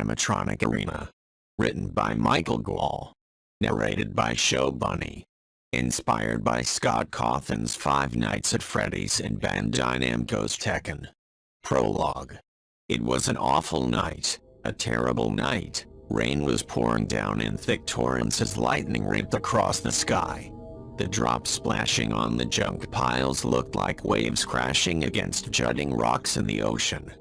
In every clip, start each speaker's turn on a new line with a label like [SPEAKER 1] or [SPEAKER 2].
[SPEAKER 1] Animatronic Arena. Written by Micheal Gall. Narrated by Show Bunny. Inspired by Scott Cawthon's Five Nights at Freddy's and Bandai Namco's Tekken. Prologue. It was an awful night, a terrible night. Rain was pouring down in thick torrents as lightning ripped across the sky. The drops splashing on the junk piles looked like waves crashing against jutting rocks in the ocean.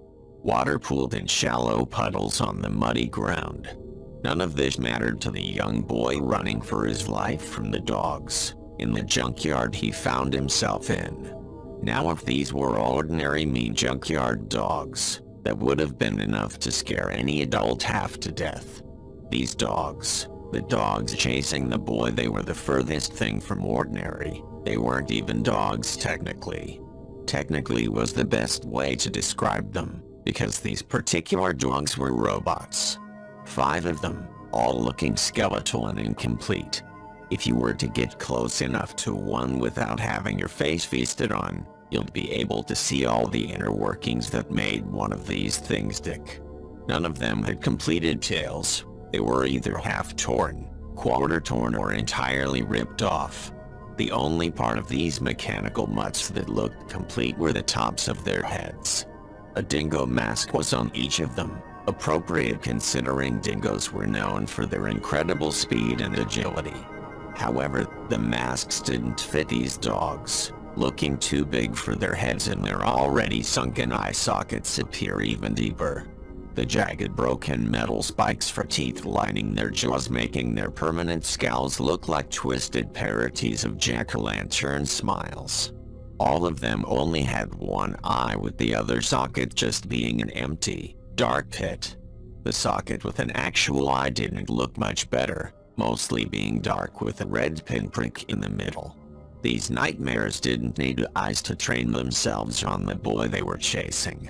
[SPEAKER 1] Water pooled in shallow puddles on the muddy ground. None of this mattered to the young boy running for his life from the dogs in the junkyard he found himself in. Now if these were ordinary mean junkyard dogs, that would have been enough to scare any adult half to death. These dogs, the dogs chasing the boy, they were the furthest thing from ordinary. They weren't even dogs technically. Technically was the best way to describe them, because these particular dogs were robots. 5 of them, all looking skeletal and incomplete. If you were to get close enough to one without having your face feasted on, you'd be able to see all the inner workings that made one of these things tick. None of them had completed tails. They were either half torn, quarter torn, or entirely ripped off. The only part of these mechanical mutts that looked complete were the tops of their heads. A dingo mask was on each of them, appropriate considering dingoes were known for their incredible speed and agility. However, the masks didn't fit these dogs, looking too big for their heads, and their already sunken eye sockets appear even deeper. The jagged broken metal spikes for teeth lining their jaws making their permanent scowls look like twisted parodies of jack-o'-lantern smiles. All of them only had one eye, with the other socket just being an empty, dark pit. The socket with an actual eye didn't look much better, mostly being dark with a red pinprick in the middle. These nightmares didn't need eyes to train themselves on the boy they were chasing.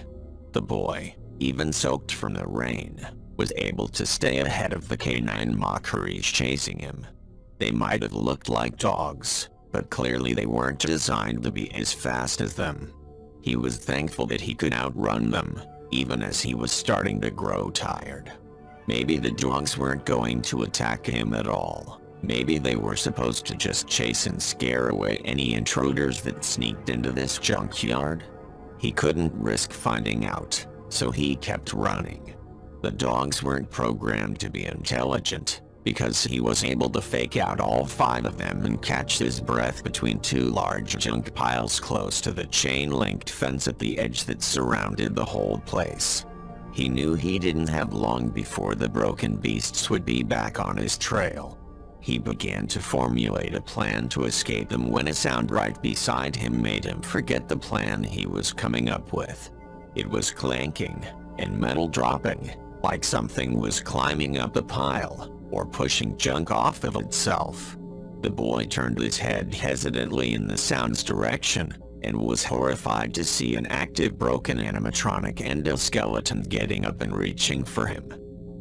[SPEAKER 1] The boy, even soaked from the rain, was able to stay ahead of the canine mockeries chasing him. They might have looked like dogs, but clearly they weren't designed to be as fast as them. He was thankful that he could outrun them, even as he was starting to grow tired. Maybe the dogs weren't going to attack him at all. Maybe they were supposed to just chase and scare away any intruders that sneaked into this junkyard. He couldn't risk finding out, so he kept running. The dogs weren't programmed to be intelligent, because he was able to fake out all 5 of them and catch his breath between 2 large junk piles close to the chain-linked fence at the edge that surrounded the whole place. He knew he didn't have long before the broken beasts would be back on his trail. He began to formulate a plan to escape them when a sound right beside him made him forget the plan he was coming up with. It was clanking, and metal dropping, like something was climbing up a pile, or pushing junk off of itself. The boy turned his head hesitantly in the sound's direction, and was horrified to see an active broken animatronic endoskeleton getting up and reaching for him.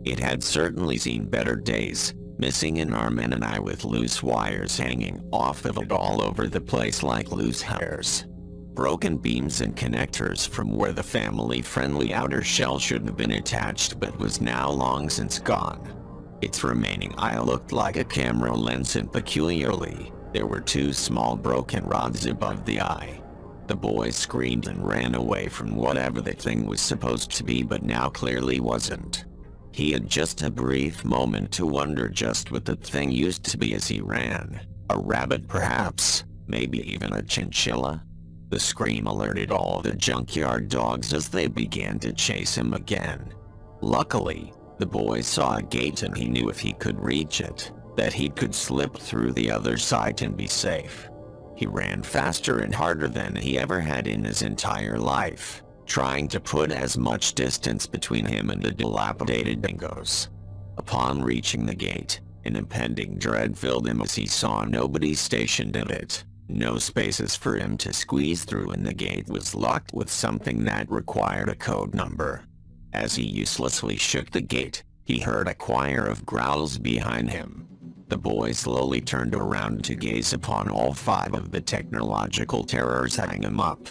[SPEAKER 1] It had certainly seen better days, missing an arm and an eye with loose wires hanging off of it all over the place like loose hairs. Broken beams and connectors from where the family-friendly outer shell should have been attached but was now long since gone. Its remaining eye looked like a camera lens, and peculiarly, there were 2 small broken rods above the eye. The boy screamed and ran away from whatever the thing was supposed to be, but now clearly wasn't. He had just a brief moment to wonder just what the thing used to be as he ran. A rabbit perhaps, maybe even a chinchilla. The scream alerted all the junkyard dogs as they began to chase him again. Luckily, the boy saw a gate, and he knew if he could reach it, that he could slip through the other side and be safe. He ran faster and harder than he ever had in his entire life, trying to put as much distance between him and the dilapidated dingoes. Upon reaching the gate, an impending dread filled him as he saw nobody stationed at it. No spaces for him to squeeze through, and the gate was locked with something that required a code number. As he uselessly shook the gate, he heard a choir of growls behind him. The boy slowly turned around to gaze upon all 5 of the technological terrors eyeing him up.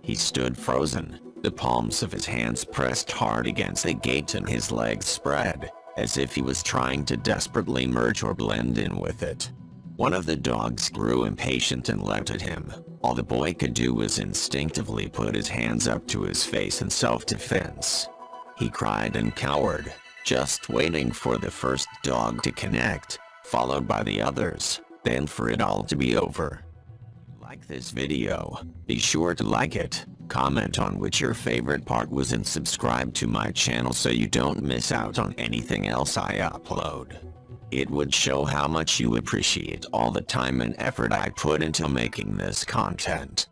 [SPEAKER 1] He stood frozen, The palms of his hands pressed hard against the gate and his legs spread, as if he was trying to desperately merge or blend in with it. One of the dogs grew impatient and leapt at him. All the boy could do was instinctively put his hands up to his face in self-defense. He cried and cowered, just waiting for the first dog to connect, followed by the others, then for it all to be over. Like this video, be sure to like it, comment on which your favorite part was, and subscribe to my channel so you don't miss out on anything else I upload. It would show how much you appreciate all the time and effort I put into making this content.